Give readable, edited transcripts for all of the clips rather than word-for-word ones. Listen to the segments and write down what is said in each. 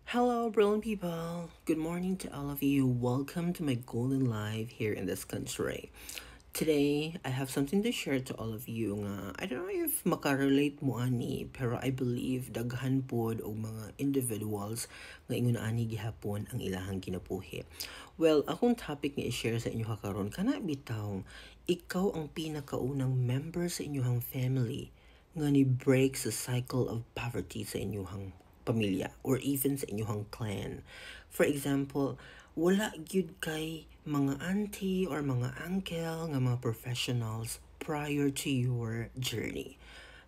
Hello, brilliant people. Good morning to all of you. Welcome to my golden life here in this country. Today, I have something to share to all of you nga I don't know if makarelate mo ani pero I believe daghan pod og mga individuals nga ingon ani gihapon ang ilahang kinabuhi. Well, akong topic nga i-share sa inyo karon kana bitaw ikaw ang pinakaunang member sa inyong family nga ni break sa cycle of poverty sa inyong pamilya or even sa inyong clan. For example, wala gyud kay mga auntie or mga uncle nga mga professionals prior to your journey.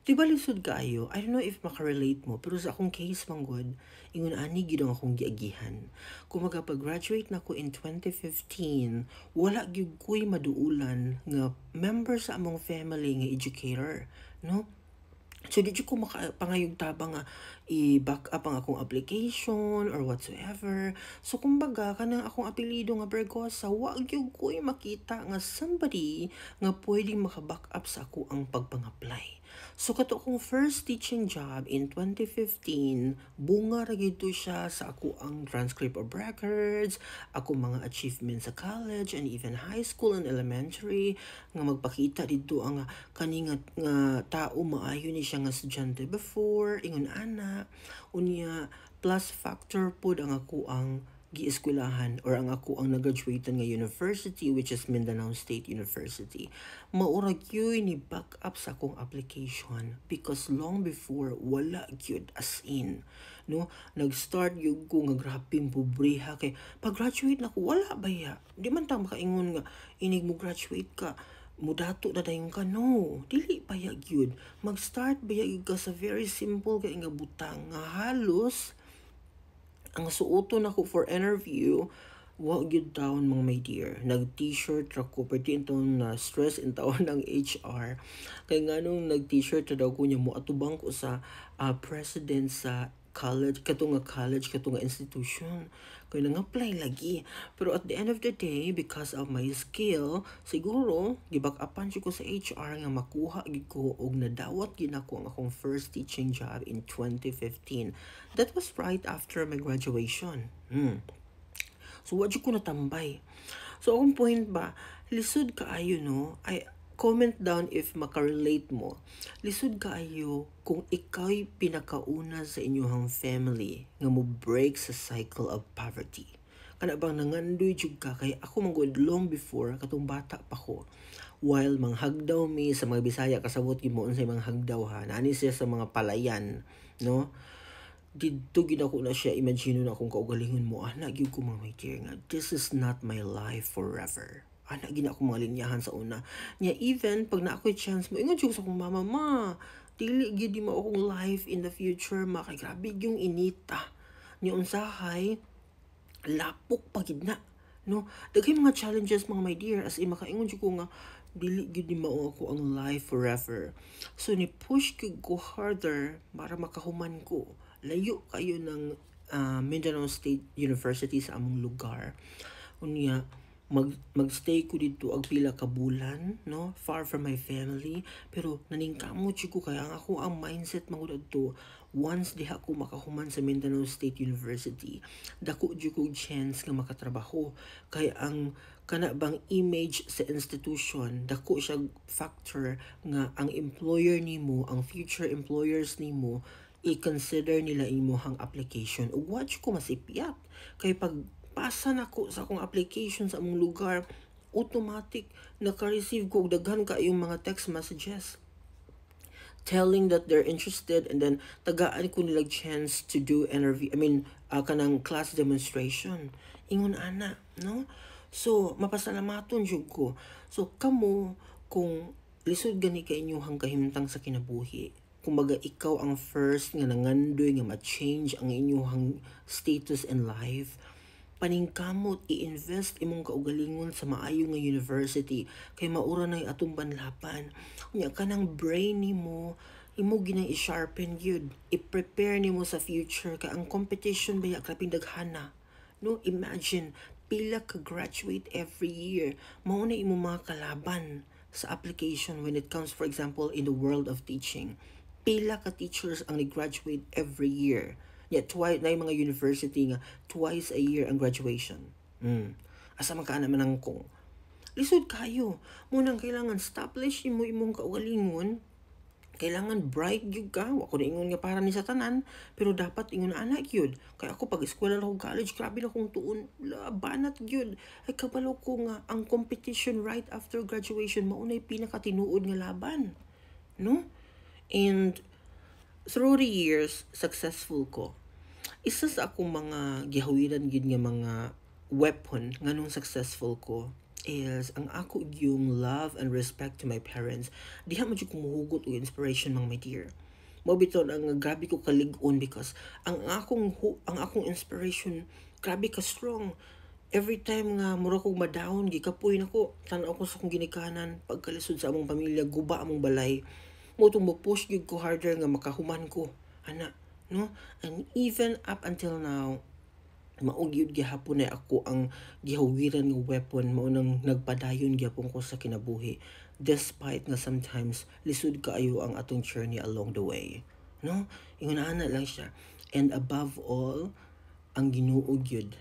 Di ba lisod kaayo? I don't know if makarelate mo, pero sa akong case manggod, ingon ani gid ang akong giagihan. Kung magapag-graduate na ko in 2015, wala gyud ko'y maduulan nga member sa among family nga educator, no? So, di ko makapangayog tabang nga i-back up ang akong application or whatsoever. So, kumbaga, kanang akong apelido nga Bergosa, wag yung ko'y makita nga somebody nga pwedeng makaback up sa ako ang pagpang-apply. So, kato akong first teaching job in 2015, bunga ra gyud to siya sa ako ang transcript of records, ako mga achievements sa college and even high school and elementary, nga magpakita dito ang kani nga tao maayo ni siya nga estudyante before, ingon ana, unya plus factor pod ang ako ang gieskwelahan or ang ako ang nag-graduatean nga university which is Mindanao State University. Maura gyud ni back up sa akong application because long before wala gyud as in no nag-start yung ko nga grabing pobrehas kay pag-graduate na ko wala baya di man ta makaingon nga inig mo graduate ka mudato na dayon ka no dili bayag yun mag-start bayag ka sa very simple kay nga butang nga halos ang suoton ako for interview, wa gyud taon mga my dear. Nag-t-shirt ra ko pwede itong na stress in taon ng HR. Kaya nga nung nag-t-shirt ra daw ko niya mo atubang ko sa president sa college, katong nga institution. Kaya nang-apply lagi. Pero at the end of the day, because of my skill, siguro, gibak upan ko sa HR nga makuha gid ko og nadawat gid ako ang akong first teaching job in 2015. That was right after my graduation. So, wadyo ko natambay. So, akong point ba, lisod kaayo, no? Comment down if makarelate mo. Lisod kaayo kung ikaw'y pinakauna sa inyong family nga mo break sa cycle of poverty. Kana bang nangandoy jud ka kay ako manggod long before katong bata pa ko. While manghagdaw mi sa mga Bisaya kasabot gid mo unsay manghagdaw ha. Nani siya sa mga palayan, no? Dito gid ako na siya imagine na akong kaugalingon mo ana gyud ko mga dear nga this is not my life forever ana gid ako mga linyahan sa una nya even pag na ako'y chance mo ingon jud sa akong mama dili gid mo akong life in the future kay grabe yung inita nya unsahay lapok pa gid na no daghay mga challenges mga my dear as in makaingon jud ko nga dili gid mao ako ang life forever so ni push ko harder para makahuman ko layo kayo ng Mindanao State University sa among lugar. Unya, magstay ko dito ag pila ka bulan, no? Far from my family. Pero naningkamot siya ko kaya ako ang mindset mga to once diha ko makahuman sa Mindanao State University. Dako jud ko chance nga makatrabaho. Kaya ang kana bang image sa institution, dako siya factor nga ang employer nimo, ang future employers nimo i-consider nila imuhang application ug watch ko masipyat kay pag pasa nako sa akong application sa among lugar automatic naka-receive ko og daghan kaayong mga text messages telling that they're interested and then tagaan ko nila chance to do interview kanang class demonstration ingon ana no so mapasalamaton jud ko so kamo kung lisod gani kay inyong kahimtang sa kinabuhi kumbaga ikaw ang first nga nangandoy nga ma-change ang inyong status in life paningkamot i-invest imong kaugalingon sa maayo nga university kay maura na atong banlapan nya kanang brain nimo imo ginang i-sharpen gyud i-prepare nimo sa future kay ang competition baya grabing daghana no imagine pila ka graduate every year mao na imo mga kalaban sa application when it comes for example in the world of teaching pila ka teachers ang nag-graduate every year. Ya twice na yung mga university nga twice a year ang graduation. Asa man ka naman ang kong. Lisod kayo. Munang kailangan establish imo imong kaugalingon. Kailangan bright gyud ka. Wa ko na ingon nga para ni sa tanan, pero dapat ingon anak gyud. Kay ako pag eskwela na akong college, grabe na akong tuon. Banat gyud. Ay kabalo ko nga ang competition right after graduation maunay pinakatinuod nga laban. No? And through the years, successful ko. Isa sa akong mga gihawiran gid nga mga weapon nganong successful ko is ang ako yung love and respect to my parents. Diha man jud ko muhugot og inspiration mang my dear. Mao biton ang grabe ko kalig-on because ang akong inspiration grabe ka strong. Every time nga mura kong madawon gikapoy nako tan-aw ko sa akong ginikanan pagkalisod sa among pamilya guba among balay mo tong mo push gyud ko harder nga makahuman ko ana no, and even up until now maugyud gihapon na ako ang gihawiran nga weapon mao nang nagpadayon gyapon ko sa kinabuhi despite nga sometimes lisod kaayo ang atong journey along the way no, ingon ana lang siya. And above all, ang Ginoo gyud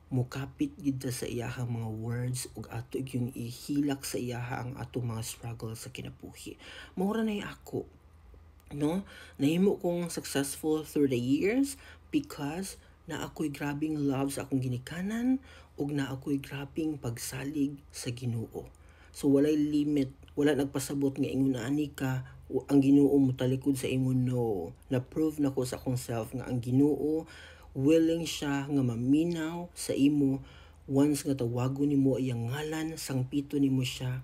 mukapit gid ta sa iyahang mga words ug ato yung ihilak sa iyaha ang atong mga struggle sa kinabuhi. Mao ra nay ako no, nahimo kong successful through the years because na ako'y grabing love sa akong ginikanan ug na ako'y grabing pagsalig sa Ginoo. So walay limit, wala nagpasabot nga ingon ani ka ang Ginoo mo talikod sa imo, no. Na-prove na ko sa akong self nga ang Ginoo willing siya nga maminaw sa imo once nga tawagon nimo iyang ngalan, sangpito nimo siya,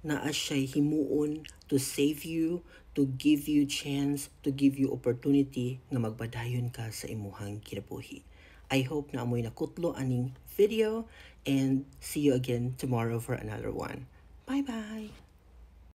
naa siya'y himuon to save you, to give you chance, to give you opportunity nga magbadayon ka sa imuhang kinabuhi. I hope na amoy nakutlo aning video and see you again tomorrow for another one. Bye-bye!